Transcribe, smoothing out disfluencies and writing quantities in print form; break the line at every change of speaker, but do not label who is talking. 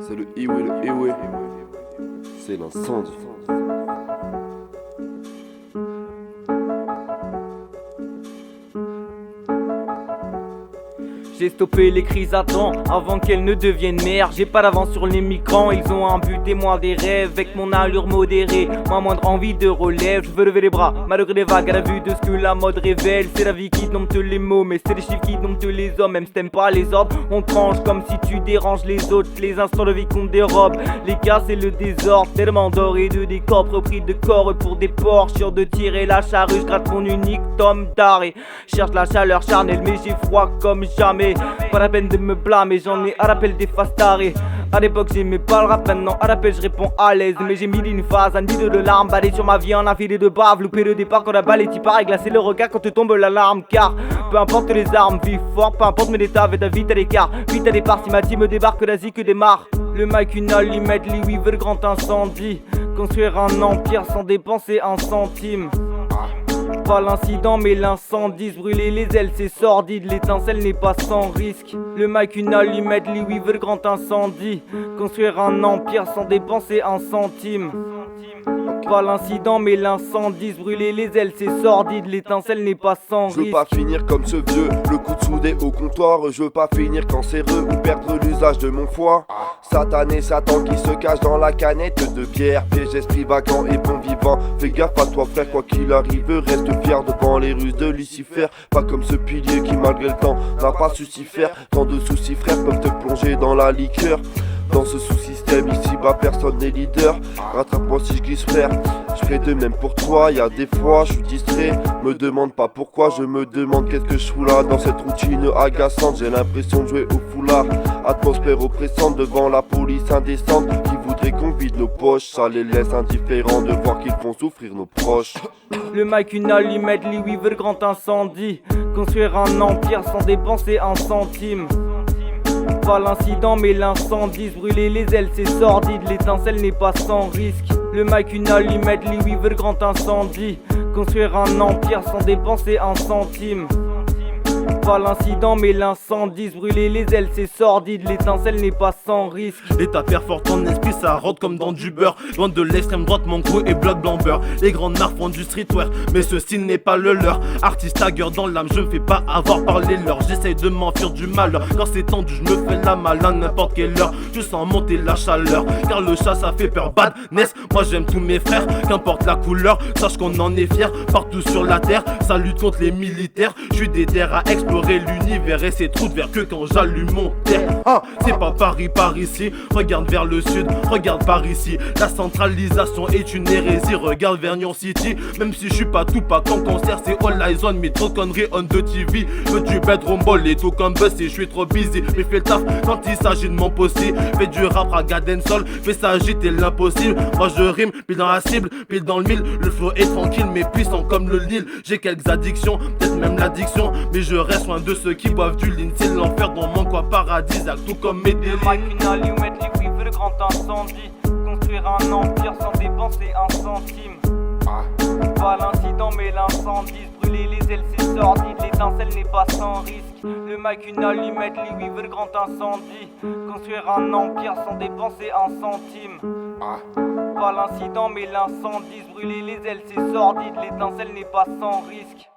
C'est le Iwe, c'est l'incendie.
J'ai stoppé les crises à temps avant qu'elles ne deviennent mères. J'ai pas d'avance sur les migrants, ils ont un but et moi des rêves. Avec mon allure modérée, ma moindre envie de relève. Je veux lever les bras, malgré les vagues à la vue de ce que la mode révèle. C'est la vie qui dompte les mots, mais c'est les chiffres qui domptent les hommes. Même si t'aimes pas les ordres, on tranche comme si tu déranges les autres. Les instants de vie qu'on dérobe, les cas c'est le désordre. Tellement d'or et de décor, repris de corps pour des porcs. Sûr de tirer la charrue, je gratte mon unique tome d'art et cherche la chaleur charnelle, mais j'ai froid comme jamais. Pas la peine de me blâmer, j'en ai à rappel des faces tarées. À l'époque j'aimais pas le rap, maintenant à l'appel je réponds à l'aise. Mais j'ai mis d'une phase, un nid de larmes, balai sur ma vie en infilé de bave. Loupé le départ quand la balle est part et glacer le regard quand te tombe l'alarme. Car peu importe les armes, vis fort, peu importe mes états, vais vite à l'écart. Vite à départ si ma team débarque, l'Asie que démarre. Le mic une allumette, Lee Weaver, le grand incendie. Construire un empire sans dépenser un centime. Pas l'incident mais l'incendie, se brûler les ailes c'est sordide, l'étincelle n'est pas sans risque. Le mic une allumette, Lee Weaver, le grand incendie. Construire un empire sans dépenser un centime. Pas l'incident mais l'incendie, se brûler les ailes c'est sordide, l'étincelle n'est pas sans risque.
Je veux pas finir comme ce vieux, le coup de soudé au comptoir. Je veux pas finir cancéreux ou perdre l'usage de mon foie. Satané, Satan qui se cache dans la canette de bière. Piège esprit vacant et bon vivant. Fais gaffe à toi frère, quoi qu'il arrive, reste fier devant les ruses de Lucifer. Pas comme ce pilier qui malgré le temps n'a pas su s'y faire. Tant de soucis frères peuvent te plonger dans la liqueur. Dans ce sous-système ici bas personne n'est leader. Rattrape-moi si je glisse frère, je ferai de même pour toi. Y'a des fois je suis distrait, me demande pas pourquoi. Je me demande qu'est-ce que je fous là. Dans cette routine agaçante, j'ai l'impression de jouer au foulard. Atmosphère oppressante devant la police indécente qui voudrait qu'on vide nos poches. Ça les laisse indifférents de voir qu'ils font souffrir nos proches.
Le mic une allumette, Lee Weaver, le grand incendie. Construire un empire sans dépenser un centime. Pas l'incident mais l'incendie, se brûler les ailes c'est sordide, l'étincelle n'est pas sans risque. Le mic une allumette, Lee Weaver, le grand incendie. Construire un empire sans dépenser un centime. Pas l'incident mais l'incendie, se brûler les ailes c'est sordide, l'étincelle n'est pas sans risque.
L'état fort en esprit ça rôde comme dans du beurre. Loin de l'extrême droite mon crew est bloc blanc beurre. Les grandes marques font du streetwear mais ce style n'est pas le leur. Artiste à gueule dans l'âme, je me fais pas avoir par les leurs. J'essaye de m'enfuir du malheur. Quand c'est tendu je me fais la malade n'importe quelle heure. Je sens monter la chaleur car le chat ça fait peur. Badness, moi j'aime tous mes frères. Qu'importe la couleur, sache qu'on en est fier. Partout sur la terre, ça lutte contre les militaires. Je suis déter à explorer l'univers et ses trous de verre que quand j'allume mon terre. Ah, c'est pas Paris par ici. Regarde vers le sud, regarde par ici. La centralisation est une hérésie. Regarde vers Nyon City. Même si je suis pas tout pas quand concert c'est all eyes on me. Trop conneries on the TV. Veux du bedroom ball et tout comme buzz et je suis trop busy. Mais fais le taf quand il s'agit de mon possible. Fais du rap à Garden Sol. Fais s'agiter l'impossible. Moi je rime pile dans la cible, pile dans le mille. Le flow est tranquille mais puissant comme le Nil. J'ai quelques addictions, peut-être même l'addiction. Mais je reste loin de ceux qui boivent du lean. C'est l'enfer dans mon coin paradisiaque, tout comme mes délits.
Le mic une allumette, Lee Weaver, le grand incendie. Construire un empire sans dépenser un centime. Pas l'incident mais l'incendie, se brûler les ailes c'est sordide, l'étincelle n'est pas sans risque. Le mic une allumette, Lee Weaver, le grand incendie. Construire un empire sans dépenser un centime. Pas l'incident mais l'incendie, se brûler les ailes c'est sordide, l'étincelle n'est pas sans risque.